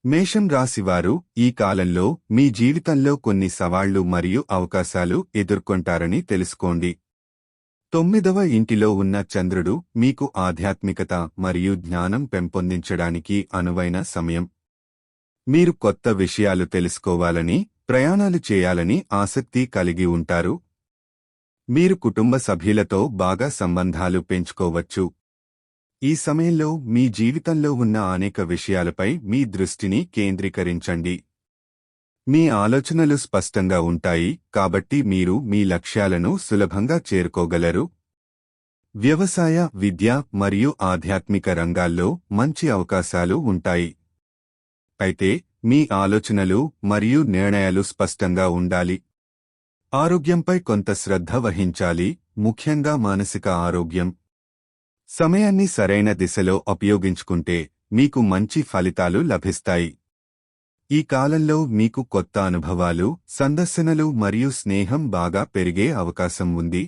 మేషం రాశివారు ఈ కాలంలో మీ జీవితంలో కొన్ని సవాళ్లు మరియు అవకాశాలు ఎదుర్కొంటారని తెలుసుకోండి. 9వ ఇంటిలో ఉన్న చంద్రుడు మీకు ఆధ్యాత్మికత మరియు జ్ఞానం పెంపొందించడానికి అనువైన సమయం. మీరు కొత్త విషయాలు తెలుసుకోవాలని, ప్రయాణాలు చేయాలని ఆసక్తి కలిగి ఉంటారు. మీరు కుటుంబ సభ్యులతో బాగా సంబంధాలు పెంచుకోవచ్చు. ఈ సమయంలో మీ జీవితంలో ఉన్న అనేక విషయాలపై మీ దృష్టిని కేంద్రీకరించండి. మీ ఆలోచనలు స్పష్టంగా ఉంటాయి, కాబట్టి మీరు మీ లక్ష్యాలను సులభంగా చేరుకోగలరు. వ్యవసాయ, విద్య మరియు ఆధ్యాత్మిక రంగాల్లో మంచి అవకాశాలు ఉంటాయి. అయితే మీ ఆలోచనలు మరియు నిర్ణయాలు స్పష్టంగా ఉండాలి. ఆరోగ్యంపై కొంత శ్రద్ధ వహించాలి, ముఖ్యంగా మానసిక ఆరోగ్యం. సమయాన్ని సరైన దిశలో ఉపయోగించుకుంటే మీకు మంచి ఫలితాలు లభిస్తాయి. ఈ కాలంలో మీకు కొత్త అనుభవాలు, సందర్శనలు మరియు స్నేహం బాగా పెరిగే అవకాశం ఉంది.